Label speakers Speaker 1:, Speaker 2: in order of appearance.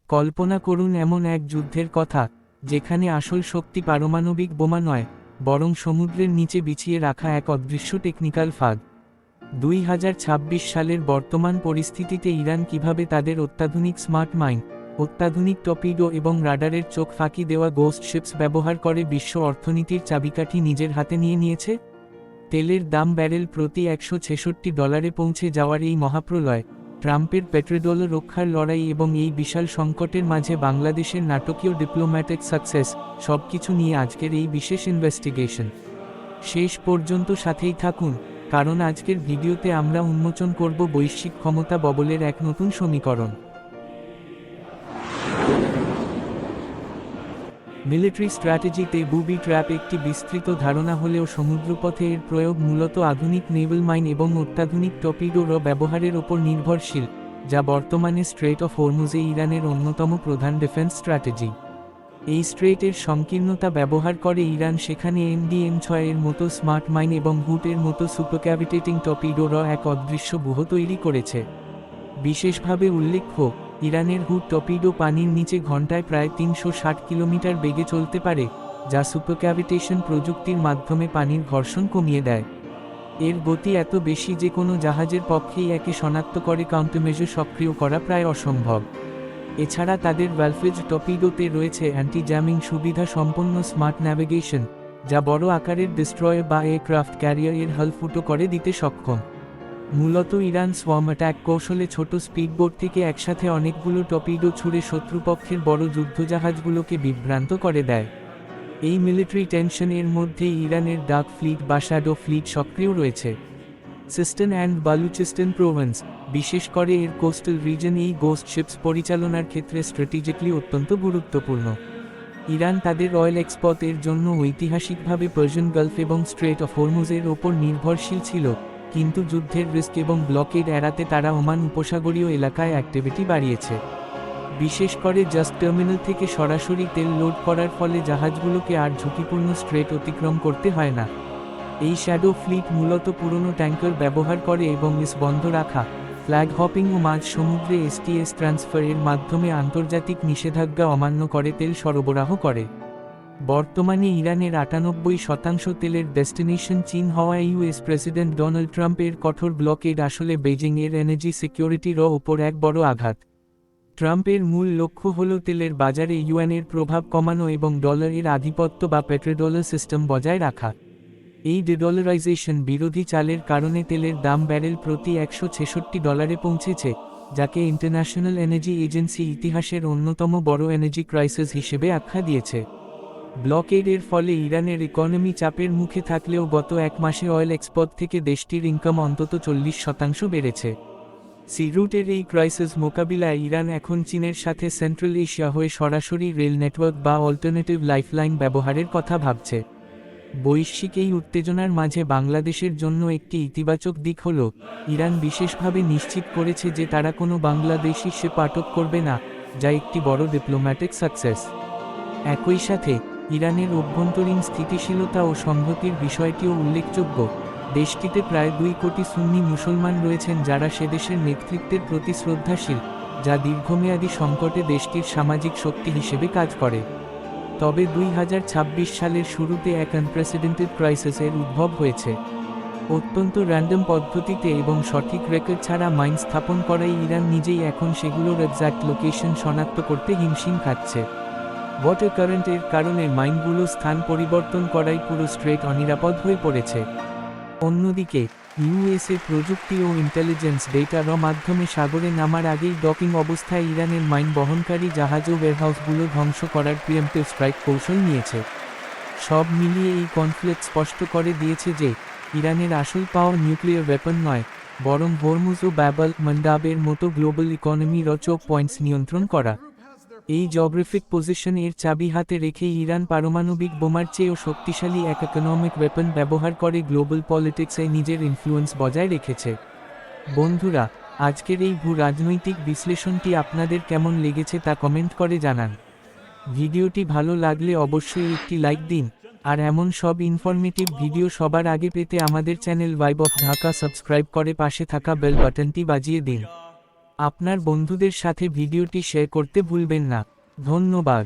Speaker 1: কল্পনা করুন এমন এক যুদ্ধের কথা, যেখানে আসল শক্তি পারমাণবিক বোমা নয়, বরং সমুদ্রের নিচে বিছিয়ে রাখা এক অদৃশ্য টেকনিক্যাল ফাঁদ। 2026 সালের বর্তমান পরিস্থিতিতে ইরান কিভাবে তাদের অত্যাধুনিক স্মার্ট মাইন, অত্যাধুনিক টর্পিডো এবং রাডারের চোখ ফাঁকি দেওয়া গোস্ট শিপস ব্যবহার করে বিশ্ব অর্থনীতির চাবিকাঠি নিজের হাতে নিয়ে নিয়েছে? তেলের দাম ব্যারেল প্রতি $166 পৌঁছে যাওয়ার এই মহাপ্রলয়, ট্রাম্পের পেট্রোডলার রক্ষার লড়াই এবং এই বিশাল সংকটের মাঝে বাংলাদেশের নাটকীয় ডিপ্লোম্যাটিক সাকসেস, সবকিছু নিয়ে আজকের এই বিশেষ ইনভেস্টিগেশন। শেষ পর্যন্ত সাথেই থাকুন, কারণ আজকের ভিডিওতে আমরা উন্মোচন করব বৈশ্বিক ক্ষমতা ববলের এক নতুন সমীকরণ। মিলিটারি স্ট্র্যাটেজিতে বুবি ট্র্যাপ একটি বিস্তৃত ধারণা হলেও সমুদ্রপথে এর প্রয়োগ মূলত আধুনিক নেভাল মাইন এবং অত্যাধুনিক টর্পিডোর ব্যবহারের ওপর নির্ভরশীল, যা বর্তমানে স্ট্রেট অফ হরমুজে ইরানের অন্যতম প্রধান ডিফেন্স স্ট্র্যাটেজি। এই স্ট্রেটের সংকীর্ণতা ব্যবহার করে ইরান সেখানে MDM-6 এর মতো স্মার্ট মাইন এবং হুটের মতো সুপারক্যাভিটেটিং টর্পিডোর এক অদৃশ্য ব্যূহ তৈরি করেছে। বিশেষভাবে উল্লেখ্য, ইরানের হুট টর্পিডো পানির নিচে ঘন্টায় প্রায় 360 কিলোমিটার বেগে চলতে পারে, যা সুপারক্যাভিটেশন প্রযুক্তির মাধ্যমে পানির ঘর্ষণ কমিয়ে দেয়। এর গতি এত বেশি যে কোনো জাহাজের পক্ষেই একে শনাক্ত করে কাউন্টারমেজার সক্রিয় করা প্রায় অসম্ভব। এছাড়া তাদের ভ্যালফেজ টর্পিডোতে রয়েছে অ্যান্টি জ্যামিং সুবিধা সম্পন্ন স্মার্ট ন্যাভিগেশন, যা বড় আকারের ডিস্ট্রয়ার বা এয়ারক্রাফট ক্যারিয়ার এর হাল ফুটো করে দিতে সক্ষম। মূলত ইরান সোয়ার্ম অ্যাটাক কৌশলে ছোট স্পিডবোট থেকে একসাথে অনেকগুলো টর্পিডো ছুড়ে শত্রুপক্ষের বড় যুদ্ধজাহাজগুলোকে বিভ্রান্ত করে দেয়। এই মিলিটারি টেনশনের মধ্যে ইরানের ডার্ক ফ্লিট বা শ্যাডো ফ্লিট সক্রিয় রয়েছে। সিস্টান অ্যান্ড বালুচিস্তান প্রভিন্স, বিশেষ করে এর কোস্টাল রিজন, এই গোস্ট শিপস পরিচালনার ক্ষেত্রে স্ট্র্যাটেজিক্যালি অত্যন্ত গুরুত্বপূর্ণ। ইরান তাদের অয়েল এক্সপোর্ট এর জন্য ঐতিহাসিকভাবে পার্সিয়ান গালফ এবং স্ট্রেট অফ হরমুজের ওপর নির্ভরশীল ছিল, কিন্তু যুদ্ধের রিস্ক এবং ব্লকেড এড়াতে তারা ওমান উপসাগরীয় এলাকায় অ্যাক্টিভিটি বাড়িয়েছে। বিশেষ করে জাস্ট টার্মিনাল থেকে সরাসরি তেল লোড করার ফলে জাহাজগুলোকে আর ঝুঁকিপূর্ণ স্ট্রেট অতিক্রম করতে হয় না। এই শ্যাডো ফ্লিট মূলত পুরনো ট্যাঙ্কার ব্যবহার করে এবং বন্ধ রাখা, ফ্ল্যাগ হপিং ও মাঝ সমুদ্রে STS ট্রান্সফারের মাধ্যমে আন্তর্জাতিক নিষেধাজ্ঞা অমান্য করে তেল সরবরাহ করে। বর্তমানে ইরানের 98% তেলের ডেস্টিনেশন চীন হওয়ায় US প্রেসিডেন্ট ডোনাল্ড ট্রাম্পের কঠোর ব্লকেড আসলে বেজিং এর এনার্জি সিকিউরিটির ওপর এক বড় আঘাত। ট্রাম্পের মূল লক্ষ্য হল তেলের বাজারে ইউয়ানের প্রভাব কমানো এবং ডলারের আধিপত্য বা পেট্রোডলার সিস্টেম বজায় রাখা। এই ডিডলারাইজেশন বিরোধী চালের কারণে তেলের দাম ব্যারেল প্রতি $166 পৌঁছেছে, যাকে ইন্টারন্যাশনাল এনার্জি এজেন্সি ইতিহাসের অন্যতম বড় এনার্জি ক্রাইসিস হিসেবে আখ্যা দিয়েছে। ব্লকেডের ফলে ইরানের ইকোনমি চাপের মুখে থাকলেও গত এক মাসে অয়েল এক্সপোর্ট থেকে দেশটির ইনকাম অন্তত 40% বেড়েছে। সি রুটের এই ক্রাইসিস মোকাবিলায় ইরান এখন চীনের সাথে সেন্ট্রাল এশিয়া হয়ে সরাসরি রেল নেটওয়ার্ক বা অল্টারনেটিভ লাইফলাইন ব্যবহারের কথা ভাবছে। বৈশ্বিক এই উত্তেজনার মাঝে বাংলাদেশের জন্য একটি ইতিবাচক দিক হল, ইরান বিশেষভাবে নিশ্চিত করেছে যে তারা কোনো বাংলাদেশি শিপ আটক করবে না, যা একটি বড় ডিপ্লোম্যাটিক সাকসেস। একই সাথে ইরানের অভ্যন্তরীণ স্থিতিশীলতা ও সংহতির বিষয়টিও উল্লেখযোগ্য। দেশটিতে প্রায় 2 কোটি সুন্নি মুসলমান রয়েছেন যারা সেদেশের নেতৃত্বের প্রতি শ্রদ্ধাশীল, যা দীর্ঘমেয়াদী সংকটে দেশটির সামাজিক শক্তি হিসেবে কাজ করে। তবে 2026 সালের শুরুতে এক আনপ্রেসিডেন্টেড ক্রাইসিসের উদ্ভব হয়েছে। অত্যন্ত র্যান্ডম পদ্ধতিতে এবং সঠিক রেকর্ড ছাড়া মাইন স্থাপন করায় ইরান নিজেই এখন সেগুলোর এক্সাক্ট লোকেশন শনাক্ত করতে হিমশিম খাচ্ছে। ওয়াটার কারেন্টের কারণে মাইনগুলো স্থান পরিবর্তন করাই পুরো স্ট্রেট অনিরাপদ হয়ে পড়েছে। অন্যদিকে USA প্রযুক্তি ও ইন্টেলিজেন্স ডেটার মাধ্যমে সাগরে নামার আগেই ডকিং অবস্থায় ইরানের মাইন বহনকারী জাহাজ ও ওয়্যারহাউসগুলো ধ্বংস করার প্রিএম্পটিভ স্ট্রাইক কৌশল নিয়েছে। সব মিলিয়ে এই কনফ্লিক্ট স্পষ্ট করে দিয়েছে যে ইরানের আসল পাওয়ার নিউক্লিয়ার ওয়েপন নয়, বরং হরমুজ ও বাব আল মান্দাবের মতো গ্লোবাল ইকোনমির চোক পয়েন্টস নিয়ন্ত্রণ করা। এই জিওগ্রাফিক পজিশন এর চাবি হাতে রেখে ইরান পারমাণবিক বোমার চেয়েও শক্তিশালী এক ইকোনমিক ওয়েপন ব্যবহার করে গ্লোবাল পলিটিক্সে নিজের ইনফ্লুয়েন্স বজায় রেখেছে। বন্ধুরা, আজকের এই ভূ রাজনৈতিক বিশ্লেষণটি আপনাদের কেমন লেগেছে তা কমেন্ট করে জানান। ভিডিওটি ভালো লাগলে অবশ্যই একটি লাইক দিন, আর এমন সব ইনফরমেটিভ ভিডিও সবার আগে পেতে আমাদের channel vibe of Dhaka subscribe করে পাশে থাকা বেল বাটনটি বাজিয়ে দিন। আপনার বন্ধুদের সাথে ভিডিওটি শেয়ার করতে ভুলবেন না। ধন্যবাদ।